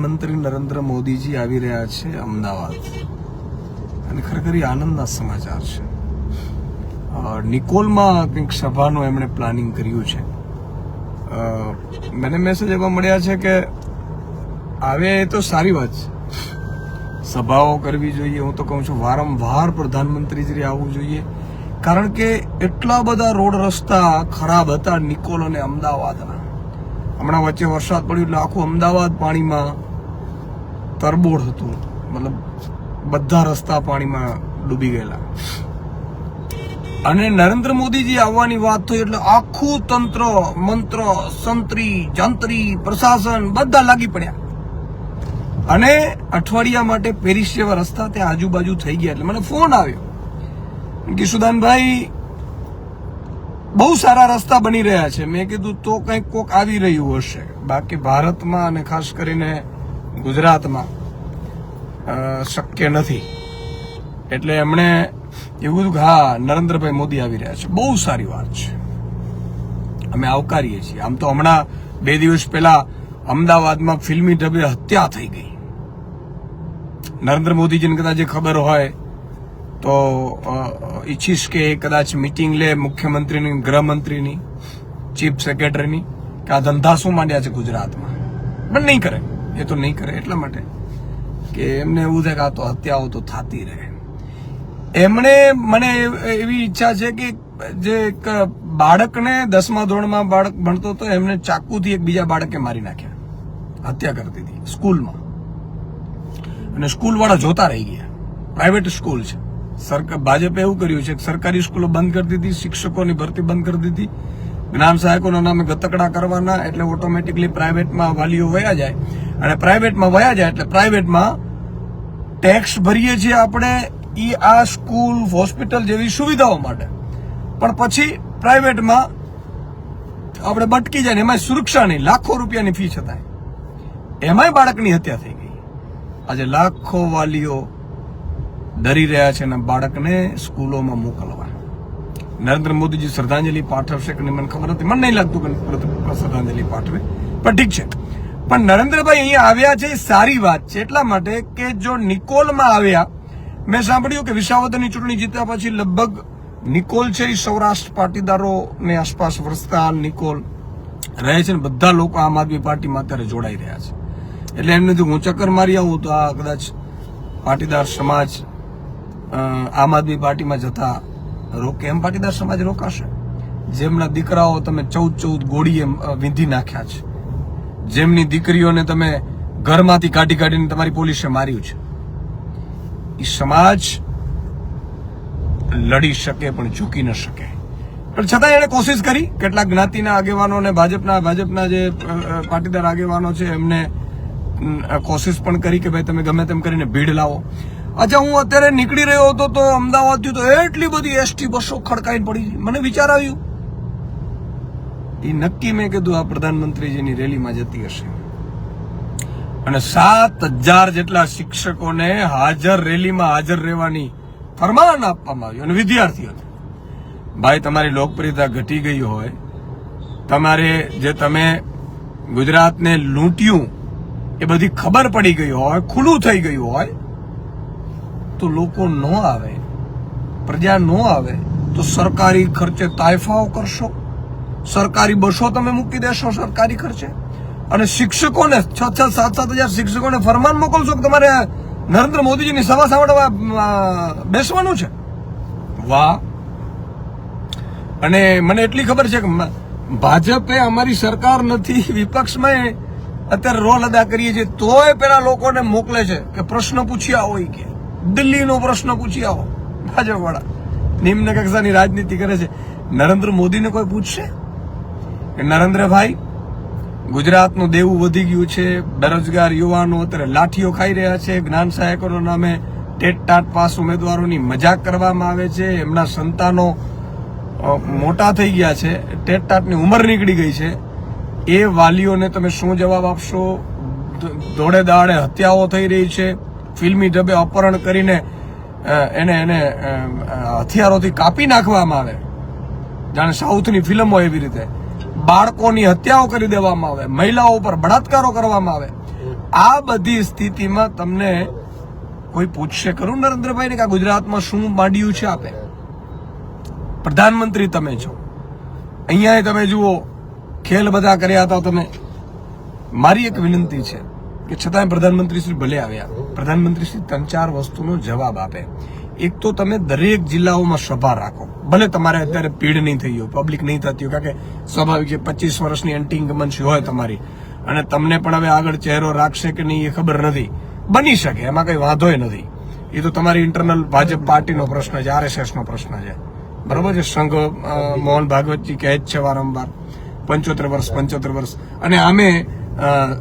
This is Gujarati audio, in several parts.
પ્રધાનમંત્રી નરેન્દ્ર મોદીજી આવી રહ્યા છે અમદાવાદ અને ખરેખર આનંદના સમાચાર છે. નિકોલમાં કંઈક સભાનું એમણે પ્લાનિંગ કર્યું છે. મને મેસેજ એવા મળ્યા છે કે આવે એ તો સારી વાત છે, સભાઓ કરવી જોઈએ. હું તો કહું છું વારંવાર પ્રધાનમંત્રીજી આવવું જોઈએ, કારણ કે એટલા બધા રોડ રસ્તા ખરાબ હતા નિકોલ અને અમદાવાદના. હમણાં વચ્ચે વરસાદ પડ્યો એટલે આખું અમદાવાદ પાણીમાં તરબોળ હતું, મતલબ બધા રસ્તા પાણીમાં ડૂબી ગયેલા. અને નરેન્દ્ર મોદીજી આવવાની વાત થઈ એટલે આખું તંત્ર, મંત્ર, સંત્રી, જંત્રી, પ્રશાસન બધા લાગી પડ્યા અને અઠવાડિયા માટે પેરિસ જેવા રસ્તા ત્યાં આજુબાજુ થઈ ગયા. એટલે મને ફોન આવ્યો કે સુદાનભાઈ બહુ સારા રસ્તા બની રહ્યા છે. મેં કીધું તો કંઈક કોક આવી રહ્યું હશે, બાકી ભારતમાં અને ખાસ કરીને ગુજરાતમાં શક્ય નથી. એટલે એમણે એવું કીધું કે હા, નરેન્દ્રભાઈ મોદી આવી રહ્યા છે, બહુ સારી વાત છે, અમે આવકારીએ છીએ. આમ તો હમણાં 2 દિવસ પહેલા અમદાવાદમાં ફિલ્મી ઢબે હત્યા થઈ ગઈ. નરેન્દ્ર મોદીજીને કદાચ જે ખબર હોય તો ઈચ્છીશ કે કદાચ મિટિંગ લે મુખ્યમંત્રીની, ગૃહમંત્રીની, ચીફ સેક્રેટરીની, કે આ ધંધા શું માંડ્યા છે ગુજરાતમાં. પણ નહીં કરે, એ તો નહીં કરે એટલા માટે કે એમને એવું થાય કે આ તો હત્યાઓ તો થતી રહે. એમણે મને એવી ઈચ્છા છે કે જે એક બાળકને 10મા ધોરણમાં બાળક ભણતો હતો, એમને ચાકુથી એક બીજા બાળકે મારી નાખ્યા, હત્યા કરતી હતી સ્કૂલમાં. અને સ્કૂલવાળા જોતા રહી ગયા. પ્રાઇવેટ સ્કૂલ છે. ભાજપે એવું કર્યું છે કે સરકારી સ્કૂલો બંધ કરી દીધી, શિક્ષકોની ભરતી બંધ કરી દીધી, જ્ઞાન સહાયકોના નામે ગતકડા કરવાના, એટલે ઓટોમેટિકલી પ્રાઇવેટમાં વાલીઓ વયા જાય. અને પ્રાઇવેટમાં વયા જાય એટલે પ્રાઇવેટમાં ટેક્સ ભરીએ છીએ આપણે આ સ્કૂલ, હોસ્પિટલ જેવી સુવિધાઓ માટે, પણ પછી પ્રાઇવેટમાં આપણે બટકી જાય ને એમાં સુરક્ષા નહીં, લાખો રૂપિયાની ફી છતાંય એમાંય બાળકની હત્યા થઈ ગઈ. આજે લાખો વાલીઓ ડરી રહ્યા છે એના બાળકને સ્કૂલોમાં મોકલવા. નરેન્દ્ર મોદીજી શ્રદ્ધાંજલિ પાઠવશે કે મને ખબર નથી, મને નહીં લાગતું કે શ્રદ્ધાંજલિ પાઠવે, પણ ઠીક છે. પણ નરેન્દ્રભાઈ અહીંયા આવ્યા છે એ સારી વાત છે, એટલા માટે કે જો નિકોલમાં આવ્યા, મેં સાંભળ્યું કે વિસાવદરની ચૂંટણી જીત્યા પછી લગભગ નિકોલ છે એ સૌરાષ્ટ્ર પાટીદારોની આસપાસ વસતા નિકોલ રહે છે ને બધા લોકો આમ આદમી પાર્ટીમાં અત્યારે જોડાઈ રહ્યા છે. એટલે એમને જો હું ચક્કર મારી આવું તો આ કદાચ પાટીદાર સમાજ આમ આદમી પાર્ટીમાં જતા રોકે. એમ પાટીદાર સમાજ રોકાશે? જેમના દીકરાઓ તમે 14 ગોળીએ વીંધી નાખ્યા છે, જેમની દીકરીઓને તમે ઘરમાંથી કાઢીને તમારી પોલીસે માર્યું છે, એ સમાજ લડી શકે પણ ઝૂકી ન શકે. પણ છતાં એણે કોશિશ કરી. કેટલાક જ્ઞાતિના આગેવાનો અને ભાજપના જે પાટીદાર આગેવાનો છે એમને કોશિશ પણ કરી કે ભાઈ તમે ગમે તેમ કરીને ભીડ લાવો. અચ્છા, હું અત્યારે નીકળી રહ્યો હતો તો અમદાવાદથી તો એટલી બધી એસટી બસો ખડકાઈને પડી. મને વિચાર આવ્યું એ નક્કી મેં કીધું આ પ્રધાનમંત્રીજીની રેલીમાં જતી હશે. અને 7,000 જેટલા શિક્ષકોને રેલીમાં હાજર રહેવાની ફરમાન આપવામાં આવ્યું. અને વિદ્યાર્થીઓને ભાઈ તમારી લોકપ્રિયતા ઘટી ગઈ હોય, તમે ગુજરાતને લૂંટ્યું એ બધી ખબર પડી ગઈ હોય, ખુલ્લું થઈ ગયું હોય, તો લોકો ન આવે, પ્રજા ન આવે તો સરકારી ખર્ચે તાયફાઓ કરશો, સરકારી બસો તમે મૂકી દેશો સરકારી ખર્ચે, અને શિક્ષકોને 6,000-7,000 શિક્ષકોને ફરમાન મોકલશો કે તમારે નરેન્દ્ર મોદીજીની સભા સાંભળવા બેસવાનું છે. વાહ! અને મને એટલી ખબર છે કે ભાજપે અમારી સરકાર નથી, વિપક્ષમાં અત્યારે રોલ અદા કરીએ છીએ, તોય પેલા લોકોને મોકલે છે કે પ્રશ્ન પૂછી આવો, કે દિલ્હીનો પ્રશ્ન પૂછી આવો. ભાજપવાળા નિમ્ન કક્ષાની રાજનીતિ કરે છે. નરેન્દ્ર મોદીને કોઈ પૂછશે કે નરેન્દ્રભાઈ ગુજરાતનું દેવું વધી ગયું છે, બેરોજગાર યુવાનો અત્યારે લાઠીઓ ખાઈ રહ્યા છે, જ્ઞાન સહાયકોના નામે ટેટ પાસ ઉમેદવારોની મજાક કરવામાં આવે છે, એમના સંતાનો મોટા થઈ ગયા છે, ટેટની ઉંમર નીકળી ગઈ છે, એ વાલીઓને તમે શું જવાબ આપશો? દોડે દાડે હત્યાઓ થઈ રહી છે, ફિલ્મી ઢબે અપહરણ કરીને એને હથિયારોથી કાપી નાખવામાં આવે, જાણે સાઉથની ફિલ્મો એવી રીતે બાળકોની હત્યાઓ કરી દેવામાં આવે, મહિલાઓ પર બળાત્કારો કરવામાં આવે. આ બધી સ્થિતિમાં તમને કોઈ પૂછશે ખરું નરેન્દ્રભાઈને કે ગુજરાતમાં શું માંડ્યું છે? આપે પ્રધાનમંત્રી તમે છો, અહીંયા તમે જુઓ ખેલ બધા કર્યા હતા તમે. મારી એક વિનંતી છે કે છતાંય પ્રધાનમંત્રી શ્રી ભલે આવ્યા, પ્રધાનમંત્રી શ્રી 3-4 વસ્તુનો જવાબ આપે. એક તો તમે દરેક જિલ્લાઓમાં સભા રાખો, ભલે તમારે અત્યારે ભીડ નહીં થઈ હોય, પબ્લિક નહીં થતી હોય, કારણ કે સ્વાભાવિક છે 25 વર્ષની એન્ટી ઇન્કમ્બન્સી હોય તમારી, અને તમને પણ હવે આગળ ચહેરો રાખશે કે નહીં એ ખબર નથી. બની શકે, એમાં કઈ વાંધોય નથી. એ તો તમારી ઇન્ટરનલ ભાજપ પાર્ટીનો પ્રશ્ન છે, RSS નો પ્રશ્ન છે, બરોબર છે. સંઘ મોહન ભાગવતજી કહે જ છે વારંવાર 75 વર્ષ, અને અમે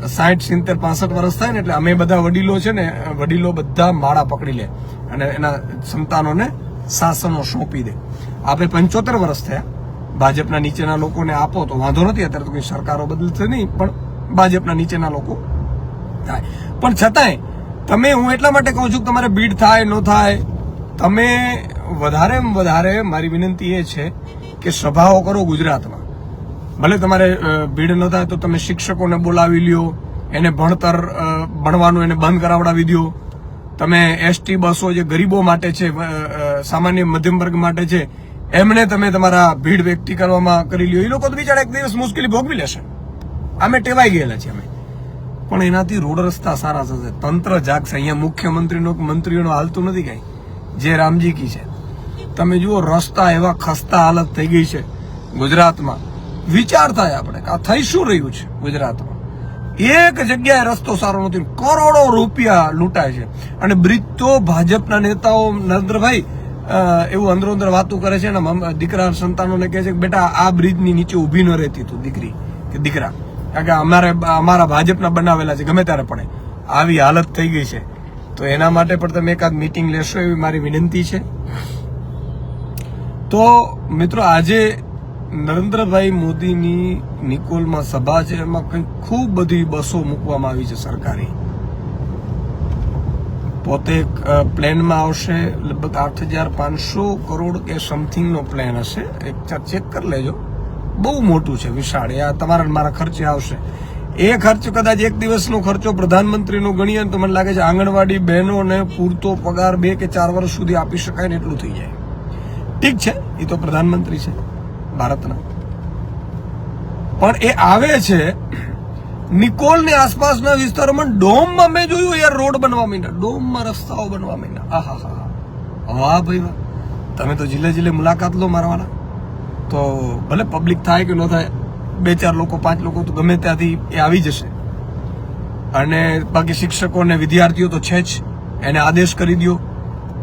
60, 70, 65 વર્ષ થાય ને એટલે અમે બધા વડીલો છે ને, વડીલો બધા માળા પકડી લે અને એના સંતાનોને શાસનો સોંપી દે. આપણે 75 વર્ષ થયા, ભાજપના નીચેના લોકોને આપો તો વાંધો નથી. અત્યારે તો કોઈ સરકારો બદલશે નહીં, પણ ભાજપના નીચેના લોકો થાય. પણ છતાંય તમે, હું એટલા માટે કહું છું કે તમારે ભીડ થાય ન થાય, તમે વધારેમાં વધારે મારી વિનંતી એ છે કે સભાઓ કરો ગુજરાતમાં. ભલે તમારે ભીડ ન થાય તો તમે શિક્ષકોને બોલાવી લ્યો, એને ભણવાનું એને બંધ કરાવડાવી દો. તમે ST બસો જે ગરીબો માટે છે, સામાન્ય મધ્યમ વર્ગ માટે છે, એમને તમે તમારા ભીડ વ્યક્તિ કરવામાં કરી લ્યો. એ લોકો તો બિચારા એક દિવસ મુશ્કેલી ભોગવી લેશે, અમે ટેવાઈ ગયેલા છીએ અમે. પણ એનાથી રોડ રસ્તા સારા થશે, તંત્ર જાગશે. અહીંયા મુખ્યમંત્રીનો મંત્રીઓનો હાલતું નથી કઈ, જે રામજી કી છે. તમે જુઓ રસ્તા એવા ખસ્તા હાલત થઈ ગઈ છે ગુજરાતમાં. વિચાર થાય આપણે કે આ થઈ શું રહ્યું છે ગુજરાતમાં. એક જગ્યાએ રસ્તો સારો નથી, કરોડો રૂપિયા લૂંટાય છે. અને બ્રિજ તો ભાજપના નેતાઓ નરેન્દ્રભાઈ એવું અંદરો અંદર વાતો કરે છે ને, દીકરા સંતાનોને કહે છે કે બેટા આ બ્રિજની નીચે ઉભી ન રહેતી તું દીકરી કે દીકરા, કારણ કે અમારા ભાજપના બનાવેલા છે, ગમે ત્યારે પડે. આવી હાલત થઈ ગઈ છે. તો એના માટે પણ તમે એકાદ મીટિંગ લેશો એવી મારી વિનંતી છે. તો મિત્રો, આજે નરેન્દ્રભાઈ મોદીની નિકોલમાં સભા છે, એમાં કંઈક ખૂબ બધી બસો મૂકવામાં આવી છે સરકારી. પોતે પ્લેનમાં આવશે, લગભગ 8,500 કરોડ કે સમથિંગનો પ્લેન હશે. એક ચેક કરી લેજો, બહુ મોટું છે, વિશાળ. આ તમારા મારા ખર્ચે આવશે. એ ખર્ચ કદાચ એક દિવસનો ખર્ચો પ્રધાનમંત્રીનો ગણીએ તો મને લાગે છે આંગણવાડી બહેનોને પૂરતો પગાર 2 કે 4 વર્ષ સુધી આપી શકાય ને એટલું થઈ જાય. ઠીક છે, એ તો પ્રધાનમંત્રી છે ભારતના, પણ એ આવે છે નિકોલની આસપાસના વિસ્તારોમાં. ડોમમાં મેં જોયું યાર, રોડ બનવા માંડ્યા, ડોમમાં રસ્તાઓ બનવા માંડ્યા. આહા, વાહ ભાઈ વાહ. તમે તો જિલ્લે મુલાકાત લો મારવાના, તો ભલે પબ્લિક થાય કે ન થાય, 2-4 લોકો 5 લોકો તો ગમે ત્યાંથી એ આવી જશે. અને બાકી શિક્ષકો અને વિદ્યાર્થીઓ તો છે જ, એને આદેશ કરી દો.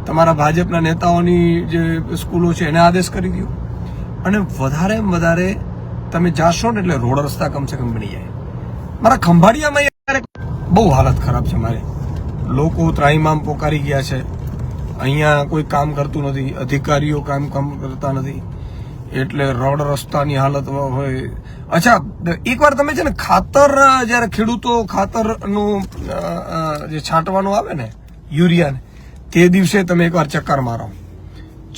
તમારા ભાજપના નેતાઓની જે સ્કૂલો છે એને આદેશ કરી દો. અને વધારે તમે જાશો ને એટલે રોડ રસ્તા કમસે કમ બની જાય. મારા ખંભાળિયામાં બહુ હાલત ખરાબ છે. મારે લોકો ત્રાહિમામ પોકારી ગયા છે. અહીંયા કોઈ કામ કરતું નથી, અધિકારીઓ કામ કરતા નથી, એટલે રોડ રસ્તાની હાલત હોય. અચ્છા, એકવાર તમે છે ને ખાતર, જયારે ખેડૂતો ખાતરનું જે છાંટવાનું આવે ને, યુરિયાને, તે દિવસે તમે એકવાર ચક્કર મારો.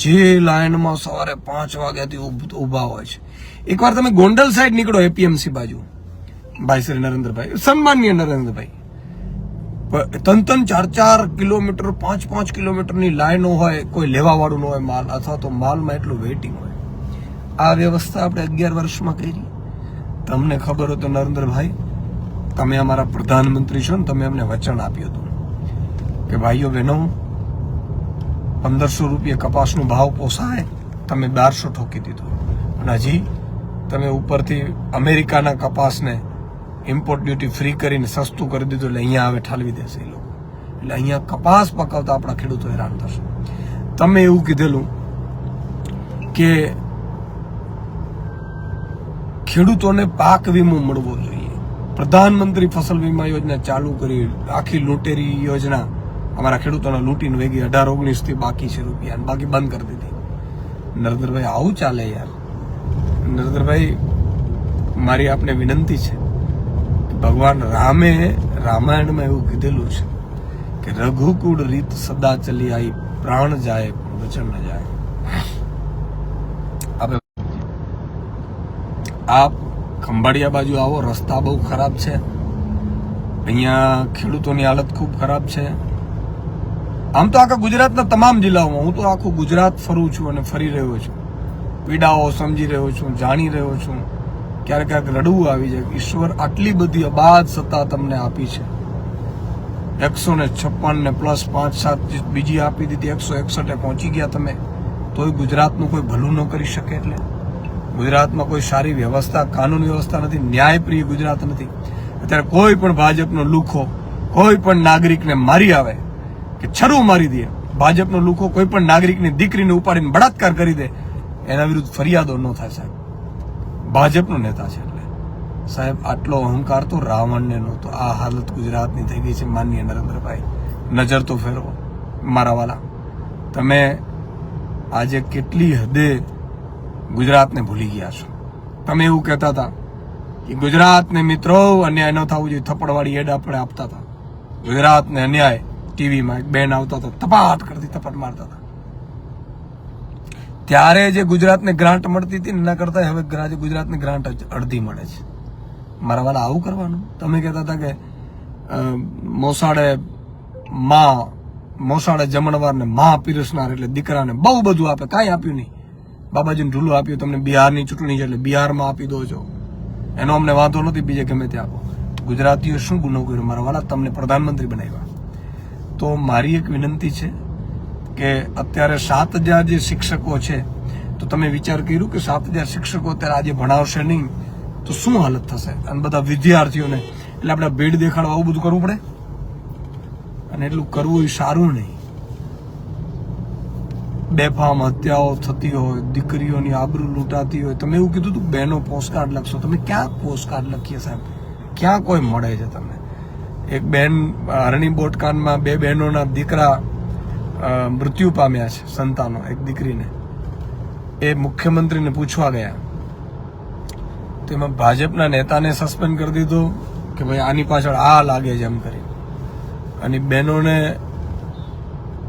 જે લાઈનમાં સવારે 5 વાગ્યાથી ઉભા હોય છે. એકવાર તમે ગોંડલ સાઈડ નીકળો, APMC બાજુ, ભાઈ શ્રી નરેન્દ્રભાઈ, સન્માનીય નરેન્દ્રભાઈ, 3-4 કિલોમીટર 5 કિલોમીટરની લાઈનો હોય, કોઈ લેવા વાળું ન હોય માલ, અથવા તો માલમાં એટલું વેઇટિંગ હોય. આ વ્યવસ્થા આપણે 11 વર્ષમાં કરી. તમને ખબર હોય તો નરેન્દ્રભાઈ, તમે અમારા પ્રધાનમંત્રી છો ને, તમે અમને વચન આપ્યું હતું કે ભાઈઓ બહેનો 1500 રૂપિયા કપાસનો ભાવ પોસાય, તમે 1200 ઠોકી દીધો. અને હજી તમે ઉપરથી અમેરિકાના કપાસને ઇમ્પોર્ટ ડ્યુટી ફ્રી કરીને સસ્તું કરી દીધું, એટલે અહીંયા હવે ઠાલવી દેશે એ લોકો. એટલે અહીંયા કપાસ પકાવતા આપણા ખેડૂતો હેરાન થશે. તમે એવું કીધેલું કે ખેડૂતોને પાક વીમો મળવો જોઈએ. પ્રધાનમંત્રી ફસલ વીમા યોજના ચાલુ કરી, આખી લૂંટેરી યોજના અમારા ખેડૂતોને લૂંટીને વેગી 18-19 થી બાકી છે રૂપિયા, બાકી બંધ કરી દીધી. નરેન્દ્રભાઈ, આવું ચાલે યાર? નરેન્દ્રભાઈ, મારી આપને વિનંતી છે, ભગવાન રામે રામાયણમાં એવું કીધેલું છે કે રઘુકુળ રીત સદા ચલી આવી, પ્રાણ જાય પણ વચન ન જાય. આપ ખંભાળિયા બાજુ આવો, રસ્તા બહુ ખરાબ છે. અહીંયા ખેડૂતોની હાલત ખૂબ ખરાબ છે. આમ તો આખા ગુજરાતના તમામ જિલ્લાઓમાં હું તો આખું ગુજરાત ફરું છું અને ફરી રહ્યો છું, પીડાઓ સમજી રહ્યો છું, જાણી રહ્યો છું. ક્યારેક ક્યાંક રડવું આવી જાય. ઈશ્વર આટલી બધી અબાધ સત્તા તમને આપી છે. 156 ને પ્લસ 5-7 બીજી આપી દીધી, 161 પહોંચી ગયા તમે, તોય ગુજરાતનું કોઈ ભલું ન કરી શકે. એટલે ગુજરાતમાં કોઈ સારી વ્યવસ્થા, કાનૂન વ્યવસ્થા નથી, ન્યાયપ્રિય ગુજરાત નથી. અત્યારે કોઈ પણ ભાજપનો લુખો કોઈ પણ નાગરિકને મારી આવે કે છરું મારી દે, ભાજપનો લુખો કોઈ પણ નાગરિકની દીકરીને ઉપાડીને બળાત્કાર કરી દે, એના વિરુદ્ધ ફરિયાદો ન થાય. સાહેબ ભાજપનો નેતા છે. એટલે સાહેબ આટલો અહંકાર તો રાવણને નહોતો. આ હાલત ગુજરાતની થઈ ગઈ છે. માનનીય નરેન્દ્રભાઈ, નજર તો ફેરવો મારા વાલા. તમે આજે કેટલી હદે ગુજરાતને ભૂલી ગયા છો. તમે એવું કહેતા હતા કે ગુજરાતને મિત્રો અન્યાય ન થવું જોઈએ, થપ્પડવાળી એડ આપણે આપતા હતા. ગુજરાતને અન્યાય, ટીવીમાં એક બેન આવતા હતા, તપાટ કરતી તપાટ મારતા હતા. ત્યારે જે ગુજરાતને ગ્રાન્ટ મળતી હતી એના કરતા હવે ગુજરાતને ગ્રાન્ટ અડધી મળે છે. મારા વાલા આવું કરવાનું? તમે કહેતા હતા કે મોસાળે જમણવાર ને માં પીરસનાર, એટલે દીકરાને બહુ બધું આપે. કાંઈ આપ્યું નહીં. બાબાજીને ઢૂલું આપ્યું. તમને બિહારની ચૂંટણી છે એટલે બિહારમાં આપી દો છો, એનો અમને વાંધો નથી, બીજે ગમે તે આપો. ગુજરાતીઓ શું ગુનો કર્યો મારા વાલા? તમને પ્રધાનમંત્રી બનાવ્યા. તો મારી એક વિનંતી છે કે અત્યારે 7,000 જે શિક્ષકો છે, તો તમે વિચાર કર્યું કે 7,000 શિક્ષકો અત્યારે આજે ભણાવશે નહીં તો શું હાલત થશે? અને બધા વિદ્યાર્થીઓને એટલે આપણે ભીડ દેખાડવા આવું બધું કરવું પડે, અને એટલું કરવું એ સારું નહીં. બેફામ હત્યાઓ થતી હોય, દીકરીઓની આબરૂ લૂંટાતી હોય. તમે એવું કીધું તું બહેનો પોસ્ટકાર્ડ લખશો. તમે ક્યાં પોસ્ટકાર્ડ લખીએ સાહેબ? ક્યાં કોઈ મળે છે તમને? એક બેન હરણી બોટકાંડમાં 2 બહેનોના દીકરા મૃત્યુ પામ્યા છે, સંતાનો. એક દીકરીને એ મુખ્યમંત્રીને પૂછવા ગયા, તેમાં ભાજપના નેતાને સસ્પેન્ડ કરી દીધો કે ભાઈ આની પાછળ આ લાગે છે એમ કરી. અને બહેનોને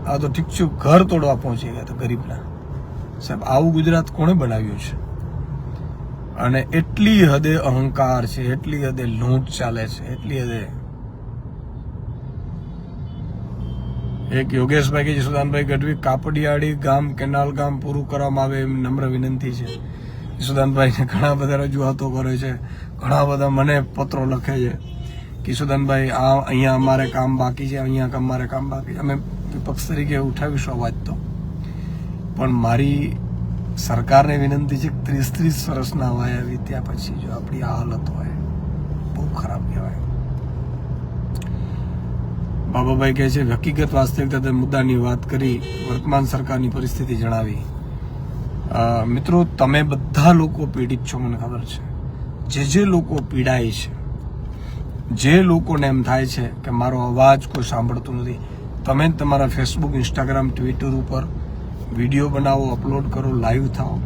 આ તો ઠીક છે ઘર તોડવા પહોંચી ગયા તો ગરીબના. સાહેબ આવું ગુજરાત કોણે બનાવ્યું છે? અને એટલી હદે અહંકાર છે, એટલી હદે લૂંટ ચાલે છે, એટલી હદે. એક યોગેશભાઈ કે યશુદાનભાઈ ગઢવી, કાપડિયાળી ગામ કેનાલ ગામ પૂરું કરવામાં આવે એમ નમ્ર વિનંતી છે. યશુદાનભાઈને ઘણા બધા રજૂઆતો કરે છે, ઘણા બધા મને પત્રો લખે છે કે યશુદાનભાઈ આ અહીંયા અમારે કામ બાકી છે, અહીંયા અમારે કામ બાકી છે. અમે વિપક્ષ તરીકે ઉઠાવીશું અવાજ તો, પણ મારી સરકારને વિનંતી છે કે 30-30 વર્ષના વાયા વીત્યા પછી જો આપણી આ હાલત હોય, બહુ ખરાબ કહેવાય. બાબાભાઈ કહે છે હકીકત વાસ્તવિકતા મુદ્દાની વાત કરી, વર્તમાન સરકારની પરિસ્થિતિ જણાવી. મિત્રો તમે બધા લોકો પીડિત છો, મને ખબર છે. જે લોકો પીડાય છે, જે લોકોને એમ થાય છે કે મારો અવાજ કોઈ સાંભળતું નથી, તમે તમારા ફેસબુક, ઇન્સ્ટાગ્રામ, ટ્વિટર ઉપર વિડીયો બનાવો, અપલોડ કરો, લાઈવ થાઓ.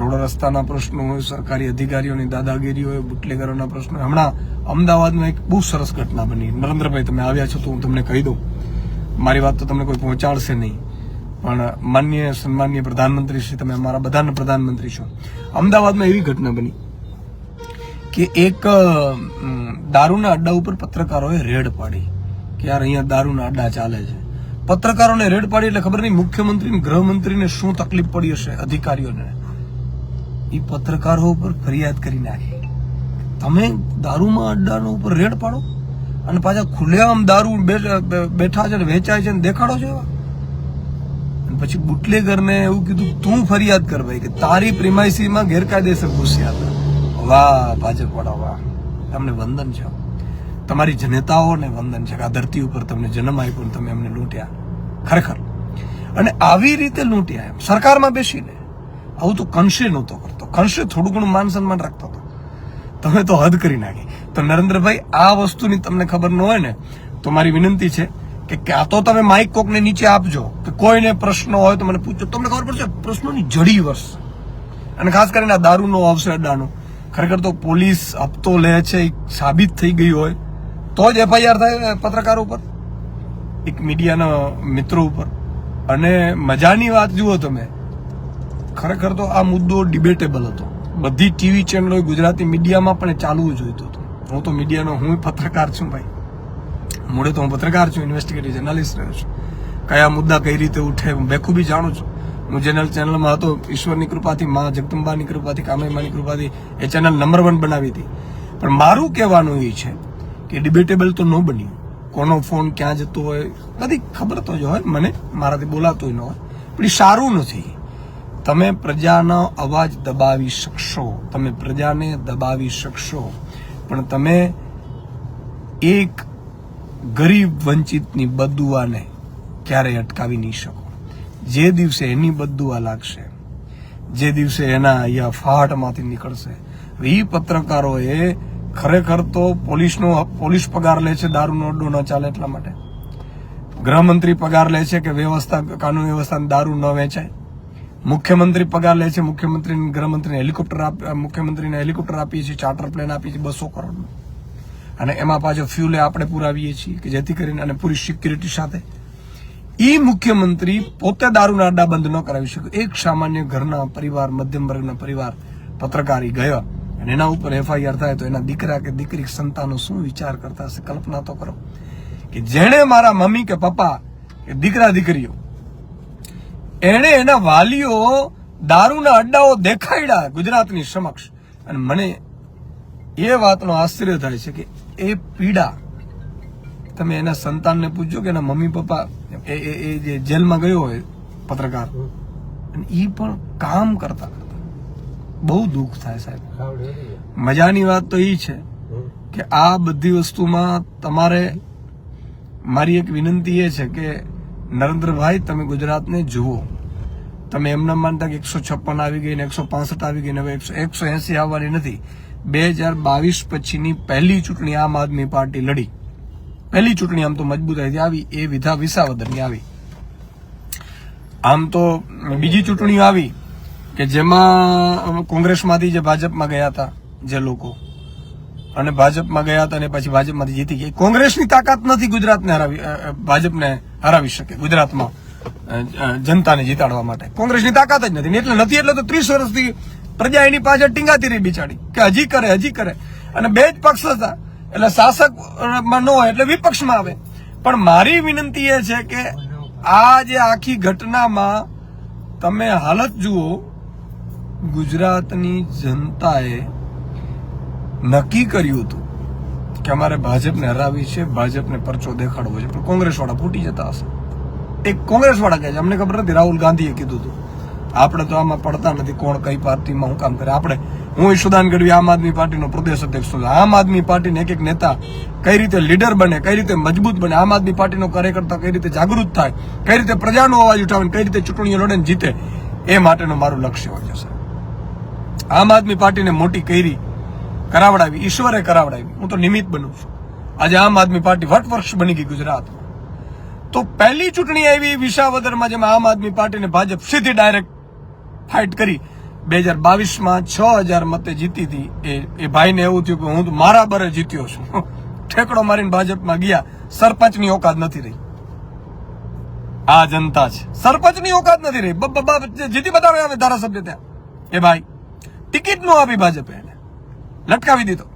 રોડ રસ્તાના પ્રશ્નો હોય, સરકારી અધિકારીઓની દાદાગીરી હોય, બુટલેગરોના પ્રશ્નો. હમણાં અમદાવાદમાં એક બહુ સરસ ઘટના બની. નરેન્દ્રભાઈ તમે આવ્યા છો તો હું તમને કહી દઉં, મારી વાત તો તમને કોઈ પહોંચાડશે નહીં, પણ માનનીય સન્માનીય પ્રધાનમંત્રી શ્રી, તમે અમારા બધાના પ્રધાનમંત્રી છો. અમદાવાદમાં એવી ઘટના બની કે એક દારૂના અડ્ડા ઉપર પત્રકારોએ રેડ પાડી કે યાર અહીંયા દારૂના અડ્ડા ચાલે છે. પત્રકારોને રેડ પાડી એટલે ખબર નહીં મુખ્યમંત્રી, ગૃહમંત્રીને શું તકલીફ પડી હશે, અધિકારીઓને. એ પત્રકારો ઉપર ફરિયાદ કરી નાખી. તમે દારૂમાં અડ્ડાનો ઉપર રેડ પાડો અને પાછા ખુલ્લેઆમ દારૂ બેઠા છે, વેચાય છે, દેખાડો છો એવા. અને પછી બુટલેગરને એવું કીધું તું ફરિયાદ કર ભાઈ, કે તારી પ્રિમાઇસીમાં ગેરકાયદેસર ઘૂસ્યા હતા. વાહ ભાજપ વાળા વાહ, તમને વંદન છે. તમારી જનતાઓને વંદન છે કે આ ધરતી ઉપર તમને જન્મ આપ્યો, તમે એમને લૂંટ્યા ખરેખર. અને આવી રીતે લૂંટ્યા એમ સરકારમાં બેસીને. આવું તો કંશે નહોતો કરતો. કંશે થોડું ઘણું માન સન્માન રાખતો હતો. તમે તો હદ કરી નાખી. તો નરેન્દ્રભાઈ આ વસ્તુની તમને ખબર ન હોય ને તો મારી વિનંતી છે કે ક્યાં તો તમે માઇક કોકને નીચે આપજો, કે કોઈને પ્રશ્નો હોય તો મને પૂછજો, તમને ખબર પડશે પ્રશ્નોની જડી વર્ષ. અને ખાસ કરીને આ દારૂનો આવશે અડ્ડાનો, ખરેખર તો પોલીસ હપ્તો લે છે એ સાબિત થઈ ગઈ હોય તો જ FIR થાય પત્રકારો ઉપર, એક મીડિયાના મિત્રો ઉપર. અને મજાની વાત જુઓ તમે, ખરેખર તો આ મુદ્દો ડિબેટેબલ હતો. બધી ટીવી ચેનલો ગુજરાતી મીડિયામાં પણ ચાલવું જોઈતું હતું. હું તો મીડિયાનો, હું પત્રકાર છું ભાઈ, મૂળે તો હું પત્રકાર છું, ઇન્વેસ્ટિગેટિવ જર્નાલિસ્ટ રહ્યો છું. કયા મુદ્દા કઈ રીતે ઉઠે હું બેખૂબી જાણું છું. હું ચેનલમાં હતો, ઈશ્વરની કૃપાથી, મા જગદંબાની કૃપાથી, કામયમાની કૃપાથી એ ચેનલ નંબર 1 બનાવી હતી. પણ મારું કહેવાનું એ છે કે ડિબેટેબલ તો ન બન્યું. કોનો ફોન ક્યાં જતો હોય બધી ખબર તો જ હોય, મને મારાથી બોલાતું ન હોય, પણ એ સારું નથી. તમે પ્રજાનો અવાજ દબાવી શકશો, તમે પ્રજાને દબાવી શકશો, પણ તમે એક ગરીબ વંચિતની બદદુઆને ક્યારેય અટકાવી નહીં શકો. જે દિવસે એની બદદુઆ લાગશે, જે દિવસે એના અહીંયા ફાટમાંથી નીકળશે. એ પત્રકારોએ ખરેખર તો પોલીસ પગાર લે છે દારૂનો અડ્ડો ન ચાલે એટલા માટે. ગૃહમંત્રી પગાર લે છે કે કાનૂન વ્યવસ્થા દારૂ ન વેચાય. મુખ્યમંત્રી પગાર લે છે, મુખ્યમંત્રી ગૃહમંત્રીને મુખ્યમંત્રીને હેલિકોપ્ટર આપીએ છીએ, ચાર્ટર પ્લેન આપીએ છીએ 200 કરોડનું. અને એમાં પાછો ફ્યુલે આપણે પુરાવીએ છીએ કે જેથી કરીને અને પૂરી સિક્યુરિટી સાથે ઈ મુખ્યમંત્રી પોતે દારૂના અડ્ડા બંધ ન કરાવી શકે. એક સામાન્ય ઘરના પરિવાર, મધ્યમ વર્ગના પરિવાર પત્રકારી ગયા અને એના ઉપર FIR થાય તો એના દીકરા કે દીકરી સંતાનો શું વિચાર કરતા હશે? કલ્પના તો કરો કે જેણે મારા મમ્મી કે પપ્પા કે દીકરા દીકરીઓ એણે એના વાલીઓ દારૂના અડ્ડાઓ દેખાડ્યા ગુજરાતની સમક્ષ. અને મને એ વાતનો આશ્ચર્ય થાય છે કે એ પીડા તમે એના સંતાનને પૂછજો કે એના મમ્મી પપ્પા એ જે જેલમાં ગયો હોય પત્રકાર, અને એ પણ કામ કરતા બહુ દુઃખ થાય સાહેબ. મજાની વાત તો એ છે કે આ બધી વસ્તુમાં તમારે મારી એક વિનંતી એ છે કે નરેન્દ્રભાઈ તમે ગુજરાતને જુઓ. તમે એમ ના માનતા કે 156 આવી ગઈ ને 165 આવી ગઈ ને હવે 180 આવવાની નથી. 2022 પછીની પહેલી ચૂંટણી આમ આદમી પાર્ટી લડી. પહેલી ચૂંટણી આમ તો મજબૂતાઈથી આવી એ વિસાવદરની આવી. આમ તો બીજી ચૂંટણી આવી કે જેમાં કોંગ્રેસમાંથી જે ભાજપમાં ગયા હતા જે લોકો, અને ભાજપમાં ગયા હતા અને પછી ભાજપમાંથી જીતી ગયા. કોંગ્રેસની તાકાત નથી ગુજરાતને ભાજપને હરાવી શકે. ગુજરાતમાં જનતાને જીતાડવા માટે કોંગ્રેસની તાકાત જ નથી. એટલે નથી એટલે તો 30 વર્ષથી પ્રજા એની પાછળ ટીંગાતી રહી બિચારી કે હજી કરે. અને બે જ પક્ષ હતા એટલે શાસકમાં ન હોય એટલે વિપક્ષમાં આવે. પણ મારી વિનંતી એ છે કે આ જે આખી ઘટનામાં તમે હાલત જુઓ, ગુજરાતની જનતાએ નક્કી કર્યું હતું કે અમારે ભાજપને હરાવી છે, ભાજપને પરચો દેખાડવો છે, પણ કોંગ્રેસ વાળા ફૂટી જતા હશે. એક કોંગ્રેસ વાળા કહે છે અમને ખબર નથી, રાહુલ ગાંધીએ કીધું હતું. આપણે તો આમાં પડતા નથી કોણ કઈ પાર્ટીમાં હું કામ કરે. આપણે હું ઈશુદાન ગઢવી આમ આદમી પાર્ટીનો પ્રદેશ અધ્યક્ષ છું. આમ આદમી પાર્ટીને એક નેતા કઈ રીતે લીડર બને, કઈ રીતે મજબૂત બને, આમ આદમી પાર્ટીનો કાર્યકર્તા કઈ રીતે જાગૃત થાય, કઈ રીતે પ્રજાનો અવાજ ઉઠાવે, કઈ રીતે ચૂંટણીઓ લડે ને જીતે, એ માટેનું મારું લક્ષ્ય હોય છે. આમ આદમી પાર્ટીને મોટી કરી કરાવડાવી, ઈશ્વરે કરાવડાવી, હું તો નિમિત્ત બનું છું. આજે આમ આદમી પાર્ટી વટવૃક્ષ બની ગઈ ગુજરાતમાં. તો પહેલી ચૂંટણી આવી વિસાવદરમાં જેમાં આમ આદમી પાર્ટીને ભાજપ સીધી ડાયરેક્ટ ફાઇટ કરી. 2022માં 6000 મતે જીતી હતી. એ ભાઈને એવું થયું કે હું તો મારા બરે જીત્યો છું. ઠેકડો મારીને ભાજપમાં ગયા. સરપંચની ઓકાત નથી રહી. આ જનતા છે, સરપંચની ઓકાત નથી રહી. જીતી બતાવે આવે ધારાસભ્ય ત્યાં. એ ભાઈ ટિકિટ નો આપી ભાજપે, એને લટકાવી દીધો.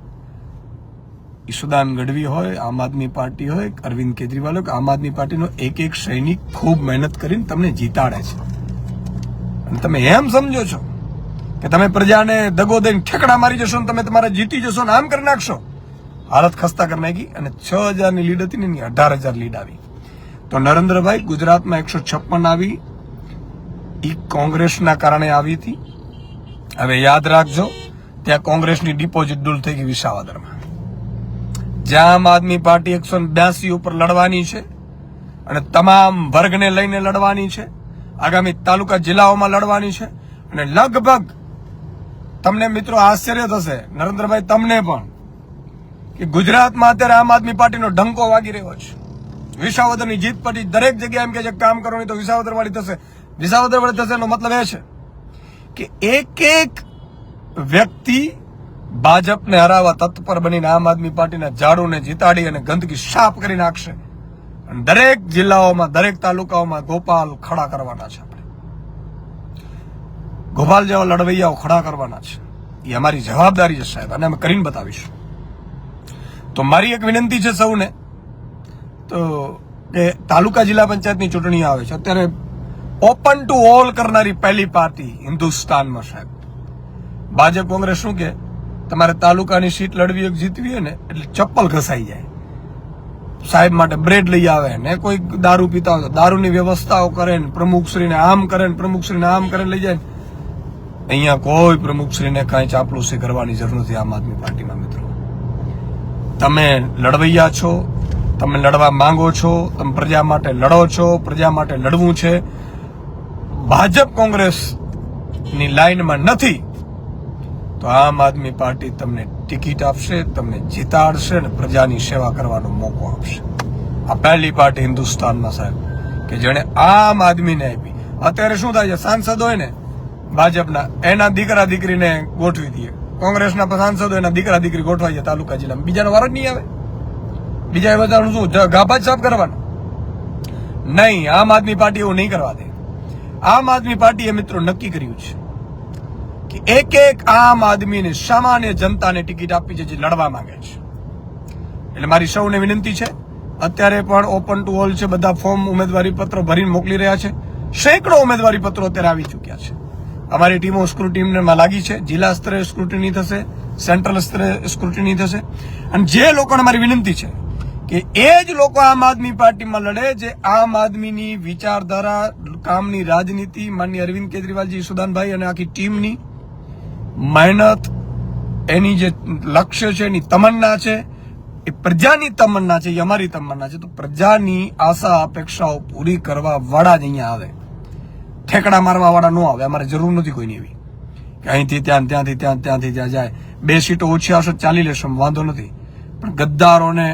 ઈશુદાન ગઢવી હોય, આમ આદમી પાર્ટી હોય, અરવિંદ કેજરીવાલ હોય, આમ આદમી પાર્ટીનો એક સૈનિક ખૂબ મહેનત કરીને તમને જીતાડે છે. અને તમે એમ સમજો છો કે તમે પ્રજાને દગો દઈને ઠેકડા મારી જશો ને તમે તમારે જીતી જશો ને આમ કરી નાખશો. હાલત ખસ્તા કરી નાખી. અને 6000ની લીડ હતી ને 18000 લીડ આવી. તો નરેન્દ્રભાઈ ગુજરાતમાં 156 આવી, એ કોંગ્રેસના કારણે આવી હતી. હવે યાદ રાખજો, ત્યાં કોંગ્રેસની ડિપોઝિટ ડૂલ થઈ ગઈ વિસાવદરમાં. જ્યાં આમ આદમી પાર્ટી 182 ઉપર લડવાની છે અને તમામ વર્ગને લઈને લડવાની છે, આગામી તાલુકા જિલ્લાઓમાં લડવાની છે. અને લગભગ તમને મિત્રો આશ્ચર્ય થશે, નરેન્દ્રભાઈ તમને પણ, કે ગુજરાતમાં અત્યારે આમ આદમી પાર્ટીનો ડંકો વાગી રહ્યો છે. વિસાવદરની જીત પછી દરેક જગ્યાએ એમ કે છે કામ કરવાની તો વિસાવદર વાળી થશે, વિસાવદર વાળી થશે. એનો મતલબ એ છે કે એક વ્યક્તિ ભાજપને હરાવવા તત્પર બનીને આમ આદમી પાર્ટીના ઝાડુને જીતાડી અને ગંદકી સાફ કરી નાખશે. અને દરેક જિલ્લાઓમાં, દરેક તાલુકાઓમાં ગોપાલ ખડા કરવાના છે. આપણે ગોપાલ જેવા લડવૈયાઓ ખડા કરવાના છે. એ અમારી જવાબદારી છે સાહેબ, અને અમે કરીને બતાવીશું. તો મારી એક વિનંતી છે સૌને તો કે તાલુકા જિલ્લા પંચાયતની ચૂંટણી આવે છે, અત્યારે ઓપન ટુ ઓલ કરનારી પહેલી પાર્ટી હિન્દુસ્તાનમાં સાહેબ. ભાજપ કોંગ્રેસ શું કે તમારે તાલુકાની સીટ લડવી હોય જીતવી હોય ને એટલે ચપ્પલ ઘસાઈ જાય, સાહેબ માટે બ્રેડ લઈ આવે ને, કોઈ દારૂ પીતા હોય તો દારૂની વ્યવસ્થાઓ કરે ને, પ્રમુખશ્રીને આમ કરે ને પ્રમુખશ્રીને આમ કરે લઈ જાય. અહીંયા કોઈ પ્રમુખશ્રીને કાંઈ ચાપલુસી કરવાની જરૂર નથી આમ આદમી પાર્ટીમાં. મિત્રો તમે લડવૈયા છો, તમે લડવા માંગો છો, તમે પ્રજા માટે લડો છો, પ્રજા માટે લડવું છે. ભાજપ કોંગ્રેસની લાઈનમાં નથી તો આમ આદમી પાર્ટી તમને ટિકિટ આપશે, તમને જીતાડશે ને પ્રજાની સેવા કરવાનો મોકો આપશે. આ પહેલી પાર્ટી હિન્દુસ્તાનમાં સાહેબ કે જેણે આમ આદમીને આપી. અત્યારે શું થાય છે, સાંસદ હોય ને ભાજપના એના દીકરા દીકરીને ગોઠવી દઈએ, કોંગ્રેસના સાંસદો એના દીકરા દીકરી ગોઠવાઈ જાય તાલુકા જિલ્લામાં, બીજાનો વારો જ નહીં આવે. બીજા એ બધાનું શું ગાભા જ સાફ કરવાનું? નહીં, આમ આદમી પાર્ટી એવું નહીં કરવા દે. આમ આદમી પાર્ટીએ મિત્રો નક્કી કર્યું છે કે એક એક આમ આદમીને, સામાન્ય જનતાને ટિકિટ આપી છે જે લડવા માંગે છે. એટલે મારી સૌને વિનંતી છે, અત્યારે પણ ઓપન ટુ ઓલ છે, બધા ફોર્મ ઉમેદવારી પત્રો ભરીને મોકલી રહ્યા છે. સેંકડો ઉમેદવારી પત્રો અત્યારે આવી ચૂક્યા છે. અમારી ટીમો સ્ક્રુટિનીમાં લાગી છે. જિલ્લા સ્તરે સ્ક્રુટિની થશે, સેન્ટ્રલ સ્તરે સ્ક્રુટિની થશે. અને જે લોકોને મારી વિનંતી છે કે એ જ લોકો આમ આદમી પાર્ટીમાં લડે જે આમ આદમીની વિચારધારા, કામની રાજનીતિ, માનનીય અરવિંદ કેજરીવાલજી, સુદાનભાઈ અને આખી ટીમની મહેનત, એની જે લક્ષ્ય છે, એની તમન્ના છે, એ પ્રજાની તમન્ના છે, એ અમારી તમન્ના છે. તો પ્રજાની આશા અપેક્ષાઓ પૂરી કરવા વાળા જ અહીંયા આવે, ઠેકડા મારવા વાળા ન આવે. અમારે જરૂર નથી કોઈની એવી કે અહીંથી ત્યાં, ત્યાંથી ત્યાં, ત્યાંથી ત્યાં જાય. 2 સીટો ઓછી આવશે ચાલી લેશો, વાંધો નથી, પણ ગદ્દારોને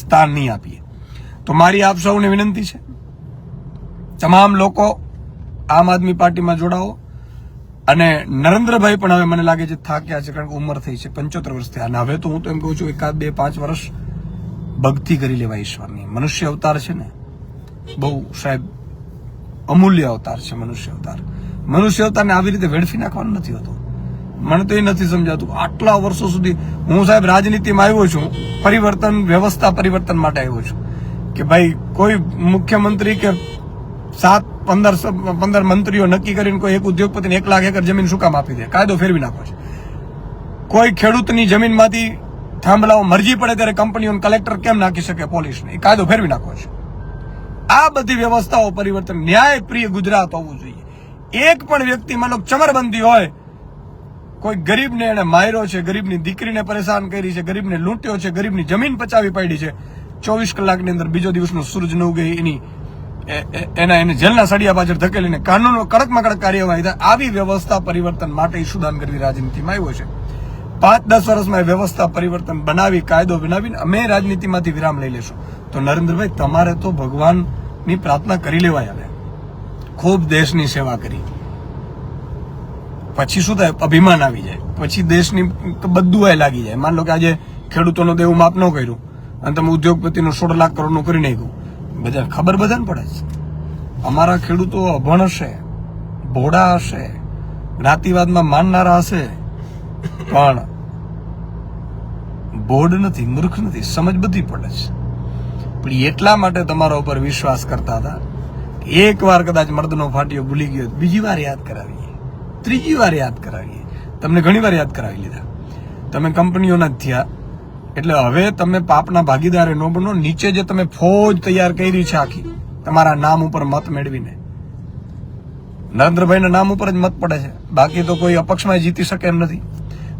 સ્થાન નહીં આપીએ. તો મારી આપ સૌને વિનંતી છે, તમામ લોકો આમ આદમી પાર્ટીમાં જોડાઓ. અને નરેન્દ્રભાઈ પણ હવે મને લાગે છે થાક્યા છે, કારણ કે ઉંમર થઈ છે, 75 વર્ષ થયા. અને હવે તો હું તો એમ કહું છું 1, 2, 5 વર્ષ ભક્તિ કરી લેવા ઈશ્વરની. મનુષ્ય અવતાર છે ને બહુ સાહેબ અમૂલ્ય અવતાર છે મનુષ્ય અવતાર. મનુષ્ય અવતારને આવી રીતે વેડફી નાખવાનું નથી હોતું. મને તો એ નથી સમજાતું. આટલા વર્ષો સુધી હું સાહેબ રાજનીતિમાં આવ્યો છું, પરિવર્તન, વ્યવસ્થા પરિવર્તન માટે આવ્યો છું કે ભાઈ કોઈ મુખ્યમંત્રી કે 7-15 મંત્રીઓ નક્કી કરીને કોઈ એક ઉદ્યોગપતિને 1 લાખ એકર જમીન શું કામ આપી દે? કાયદો ફેરવી નાખો છે. કોઈ ખેડૂતની જમીનમાંથી થાંભલાઓ મરજી પડે ત્યારે કંપનીઓને કલેક્ટર કેમ નાખી શકે પોલીસને? એ કાયદો ફેરવી નાખો છે. આ બધી વ્યવસ્થાઓ પરિવર્તન, ન્યાય પ્રિય ગુજરાત હોવું જોઈએ. એક પણ વ્યક્તિ માનો ચમરબંધી હોય, કોઈ ગરીબને એને માર્યો છે, ગરીબની દીકરીને પરેશાન કરી છે, ગરીબને લૂંટ્યો છે, ગરીબની જમીન પચાવી પાડી છે, 24 કલાકની અંદર બીજો દિવસનો સૂરજ ન ઉગે, એને જેલના સળિયા પાછળ ધકેલીને કાનૂનો કડકમાં કડક કાર્યવાહી થાય. આવી વ્યવસ્થા પરિવર્તન માટે ઈશુદાન ગઢવી રાજનીતિમાં આવ્યો છે. 5-10 વર્ષમાં એ વ્યવસ્થા પરિવર્તન બનાવી, કાયદો બનાવીને અમે રાજનીતિમાંથી વિરામ લઈ લેશું. તો નરેન્દ્રભાઈ, તમારે તો ભગવાનની પ્રાર્થના કરી લેવાય. હવે ખૂબ દેશની સેવા કરી પછી શું થાય? અભિમાન આવી જાય, પછી દેશની બધું લાગી જાય. માન લો કે આજે ખેડૂતોનું દેવું માફ ન કર્યું અને તમે ઉદ્યોગપતિનું 16 લાખ કરોડનું કરી નાખ્યું, બધા ખબર બધાને પડે છે. અમારા ખેડૂતો અભણ હશે, ભોળા હશે, જ્ઞાતિવાદમાં માનનારા હશે, પણ બોર્ડ નથી, મૂર્ખ નથી, સમજ બધી પડે છે. પણ એટલા માટે તમારા ઉપર વિશ્વાસ કરતા હતા. એક વાર કદાચ મર્દનો ફાટ્યો ભૂલી ગયો, બીજી વાર યાદ કરાવીએ, ત્રીજી વાર યાદ કરાવીએ. તમને ઘણી વાર યાદ કરાવી લીધા. તમે કંપનીઓના જ થયા, એટલે હવે તમે પાપના ભાગીદારે ન બનો. નીચે જે તમે ફોજ તૈયાર કરી છે આખી તમારા નામ ઉપર મત મેળવીને, નરેન્દ્રભાઈના નામ ઉપર જ મત પડે છે, બાકી તો કોઈ અપક્ષમાં જીતી શકે એમ નથી.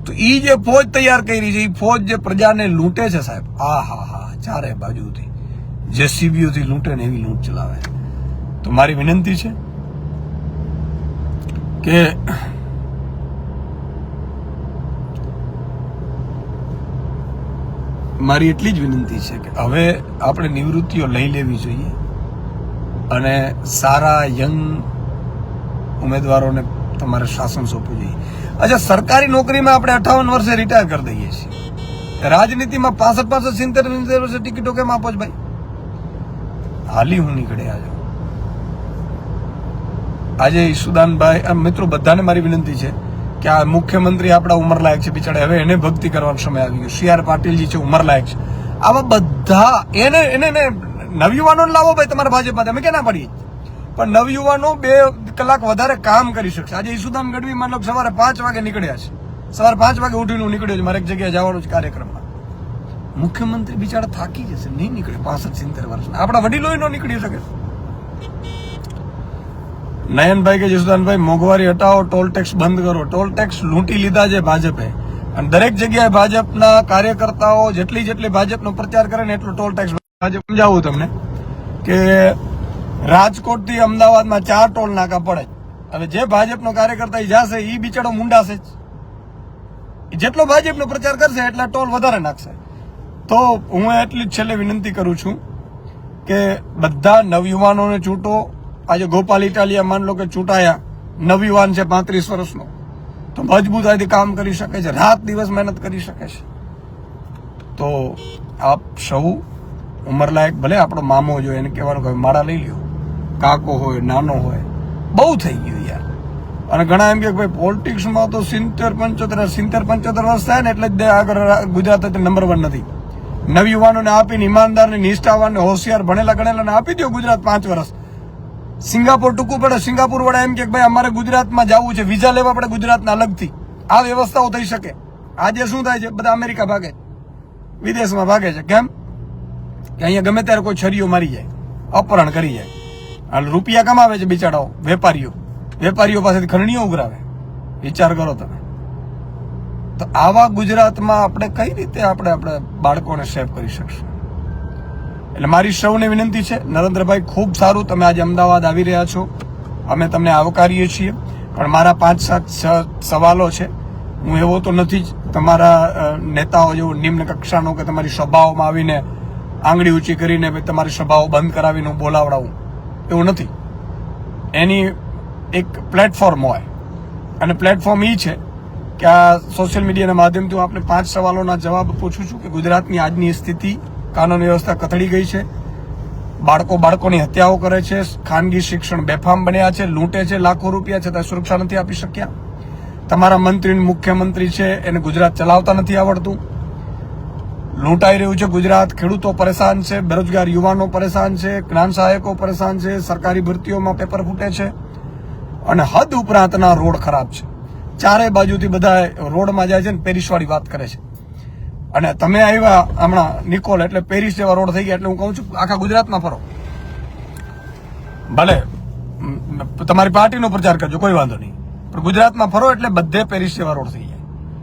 તો એ જે ફોજ તૈયાર કરી છે, એ ફોજ જે પ્રજાને લૂંટે છે સાહેબ, ચારે બાજુથી જેસીબીઓથી લૂંટે ને એવી લૂંટ ચલાવે. તો મારી વિનંતી છે કે મારી એટલી જ વિનંતી છે કે હવે આપણે નિવૃત્તિઓ લઈ લેવી જોઈએ અને સારા યંગ ઉમેદવારોને તમારે શાસન સોંપવું જોઈએ. અચ્છા, સરકારી નોકરીમાં આપણે 58 વર્ષે રિટાયર કરી દઈએ છીએ, રાજનીતિમાં 65, 70 વર્ષે ટિકિટો કેમ આપો છો ભાઈ? હાલી હું નીકળે આજે ઈશુદાનભાઈ. મિત્રો બધાને મારી વિનંતી છે કે આ મુખ્યમંત્રી આપણા ઉંમરલાયક છે બિચારા, હવે એને ભક્તિ કરવાનો સમય આવી ગયો. CR પાટીલજી છે, ઉંમરલાયક છે. આવા બધા એને નવયુવાનો લાવો ભાઈ તમારા ભાજપમાં, અમે ક્યાં ના પડીએ, પણ નવયુવાનો 2 કલાક વધારે કામ કરી શકશે. આજે ઈસુદાન ગઢવી માન લો સવારે 5 વાગે નીકળ્યા છે, સવારે 5 વાગે ઉઠીને નીકળ્યો છે, મારે એક જગ્યાએ જવાનું છે કાર્યક્રમમાં. મુખ્યમંત્રી બિચારા થાકી જશે, નહીં નીકળે 65-70 વર્ષના. આપણા વડીલો ન નીકળી શકે. નયનભાઈ કે જસુદાનભાઈ મોંઘવારી હટાવો, ટોલ ટેક્સ બંધ કરો. ટોલ ટેક્સ લૂંટી લીધા છે ભાજપે, અને દરેક જગ્યાએ ભાજપના કાર્યકર્તાઓ જેટલી ભાજપનો પ્રચાર કરે ને એટલો ટોલ ટેક્સ. ભાજપ સમજાવું તમને કે રાજકોટ થી અમદાવાદમાં 4 ટોલ નાકા પડે. હવે જે ભાજપનો કાર્યકર્તા જશે એ બિચારો મુંડાશે જ. જેટલો ભાજપનો પ્રચાર કરશે એટલા ટોલ વધારે નાખશે. તો હું એટલી જ છેલ્લે વિનંતી કરું છું કે બધા નવયુવાનોને ચૂંટો. આજે ગોપાલ ઇટાલિયા માન લો કે ચૂંટાયા, નવયુવાન છે 35 વર્ષનો, તો મજબૂતાઈથી કામ કરી શકે છે, રાત દિવસ મહેનત કરી શકે છે. તો આપ સૌ ઉંમરલાયક, ભલે આપણો મામો જો એને કહેવાનું કે માળા લઈ લ્યો, કાકો હોય નાનો હોય, બહુ થઈ ગયું યાર. અને ઘણા એમ કે ભાઈ પોલિટિક્સમાં તો 70-75 વર્ષ થાય ને એટલે જ આગળ ગુજરાત નંબર 1 નથી. નવયુવાનોને આપીને, ઈમાનદારને, નિષ્ઠાવાનને, હોશિયાર, ભણેલા ગણેલાને આપી દો ગુજરાત 5 વર્ષ. સિંગાપોર ટૂંકું પડે, સિંગાપુર વાળા એમ કે ભાઈ અમારે ગુજરાતમાં જવું છે, વિઝા લેવા પડે ગુજરાતના અલગથી. આ વ્યવસ્થાઓ થઈ શકે. આજે શું થાય છે, બધા અમેરિકા ભાગે, વિદેશમાં ભાગે છે. કેમ કે અહીંયા ગમે ત્યારે કોઈ છરીઓ મારી જાય, અપહરણ કરી જાય, અને રૂપિયા કમાવે છે બિચારાઓ. વેપારીઓ પાસેથી ખરણીઓ ઉઘરાવે. વિચાર કરો તમે. તો આવા ગુજરાતમાં આપણે કઈ રીતે આપણે બાળકોને સેવ કરી શકશું? એટલે મારી સૌને વિનંતી છે, નરેન્દ્રભાઈ ખૂબ સારું તમે આજે અમદાવાદ આવી રહ્યા છો, અમે તમને આવકારીએ છીએ, પણ મારા 5-7 સવાલો છે. હું એવો તો નથી જ તમારા નેતાઓ જેવો નિમ્ન કક્ષાનો કે તમારી સભાઓમાં આવીને આંગળી ઊંચી કરીને તમારી સભાઓ બંધ કરાવીને હું બોલાવડાવું, એવું નથી. એની એક પ્લેટફોર્મ હોય, અને પ્લેટફોર્મ એ છે કે આ સોશિયલ મીડિયાના માધ્યમથી હું આપને 5 સવાલોના જવાબ પૂછું છું કે ગુજરાતની આજની સ્થિતિ, કાનૂન વ્યવસ્થા કથળી ગઈ છે, બાળકોની હત્યાઓ કરે છે, ખાનગી શિક્ષણ બેફામ બન્યા છે, લૂંટે છે, લાખો રૂપિયા છતાં સુરક્ષા નથી આપી શક્યા. તમારા મંત્રી, મુખ્યમંત્રી છે એને ગુજરાત ચલાવતા નથી આવડતું. લૂંટાઈ રહ્યું છે ગુજરાત. ખેડૂતો પરેશાન છે, બેરોજગાર યુવાનો પરેશાન છે, જ્ઞાન સહાયકો પરેશાન છે, સરકારી ભરતીઓમાં પેપર ફૂટે છે, અને હદ ઉપરાંતના રોડ ખરાબ છે. ચારે બાજુથી બધા રોડમાં જાય છે ને પેરિસવાળી વાત કરે છે. અને તમે આવ્યા હમણાં નિકોલ, એટલે પેરિસ જેવા રોડ થઈ ગયા. એટલે હું કહું છું આખા ગુજરાતમાં ફરો, ભલે તમારી પાર્ટીનો પ્રચાર કરજો, કોઈ વાંધો નહીં, પણ ગુજરાતમાં ફરો એટલે બધે પેરિસ જેવા રોડ થઈ જાય.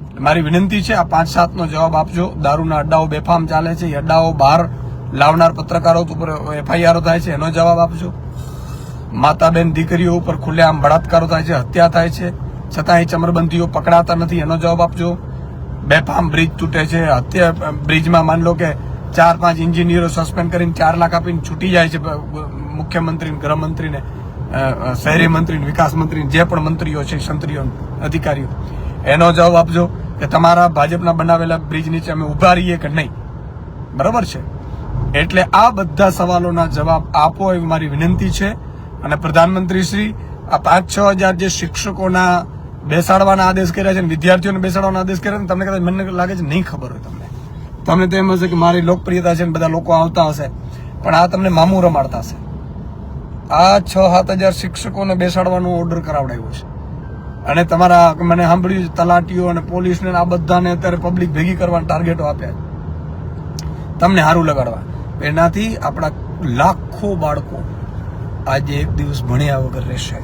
એટલે મારી વિનંતી છે, આ 5-7નો જવાબ આપજો. દારૂના અડ્ડાઓ બેફામ ચાલે છે, એ અડ્ડાઓ બહાર લાવનાર પત્રકારો ઉપર FIR થાય છે, એનો જવાબ આપજો. માતા બેન દીકરીઓ ઉપર ખુલ્લેઆમ બળાત્કારો થાય છે, હત્યા થાય છે, છતાં એ ચમરબંધીઓ પકડાતા નથી, એનો જવાબ આપજો. બેફામ બ્રિજ તૂટે છે, હત્યા બ્રિજમાં માન લો કે 4-5 એન્જિનિયરો સસ્પેન્ડ કરીને 4 લાખ આપીને છૂટી જાય છે મુખ્યમંત્રી, ગૃહમંત્રીને, શહેરી મંત્રી, વિકાસ મંત્રી, જે પણ મંત્રીઓ છે, સંત્રીઓ, અધિકારીઓ, એનો જવાબ આપજો કે તમારા ભાજપના બનાવેલા બ્રિજ નીચે અમે ઉભા રહીએ કે નહીં. બરાબર છે? એટલે આ બધા સવાલોના જવાબ આપો એવી મારી વિનંતી છે. અને પ્રધાનમંત્રી શ્રી આ 5-6 હજાર જે શિક્ષકોના બેસાડવાના આદેશ કર્યા છે, વિદ્યાર્થીઓને બેસાડવાના આદેશ કર્યા છે, તમને કદાચ મને લાગે છે નહીં ખબર હોય તમને તો એમ હશે કે મારી લોકપ્રિયતા છે ને બધા લોકો આવતા હશે, પણ આ તમને મામું રમાડતા હશે. આ 6-7 હજાર શિક્ષકોને બેસાડવાનો ઓર્ડર કરાવડાવ્યો છે, અને તમારા મને સાંભળ્યું તલાટીઓ અને પોલીસને આ બધાને અત્યારે પબ્લિક ભેગી કરવાના ટાર્ગેટો આપ્યા તમને સારું લગાડવા. એનાથી આપણા લાખો બાળકો આજે એક દિવસ ભણ્યા વગર રહેશે,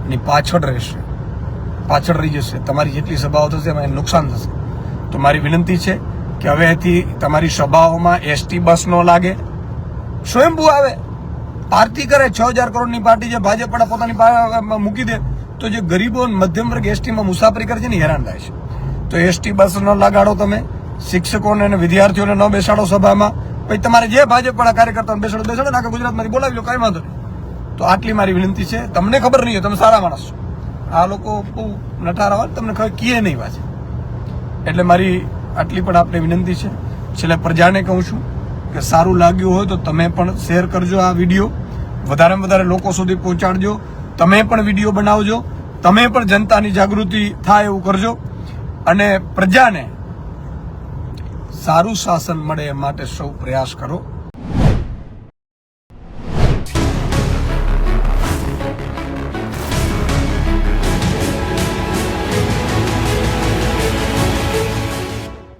એની પાછળ રહી જશે. તમારી જેટલી સભાઓ થશે એમાં નુકસાન થશે. તો મારી વિનંતી છે કે હવેથી તમારી સભાઓમાં ST બસ ન લાગે, સ્વયંભૂ આવે, પાર્ટી કરે. 6,000 કરોડની પાર્ટી જે ભાજપ પોતાની મૂકી દે, તો જે ગરીબો મધ્યમ વર્ગ STમાં મુસાફરી કરે છે ને હેરાન થાય છે. તો ST બસ ન લગાડો, તમે શિક્ષકોને અને વિદ્યાર્થીઓને ન બેસાડો સભામાં. પછી તમારે જે ભાજપ કાર્યકર્તાઓને બેસાડો ને આખા ગુજરાતમાંથી બોલાવી લો, કઈ વાંધો નહીં. તો આટલી મારી વિનંતી છે. તમને ખબર નહીં હોય, તમે સારા માણસ છો, આ લોકો બહુ નઠારા હોય, તમને ખબર કીએ નહીં વાંચે. એટલે મારી આટલી પણ આપને વિનંતી છે. છેલ્લે પ્રજાને કહું છું કે સારું લાગ્યું હોય તો તમે પણ શેર કરજો, આ વિડીયો વધારેમાં વધારે લોકો સુધી પહોંચાડજો. તમે પણ વિડીયો બનાવજો, તમે પણ જનતાની જાગૃતિ થાય એવું કરજો, અને પ્રજાને સારું શાસન મળે એ માટે સૌ પ્રયાસ કરો.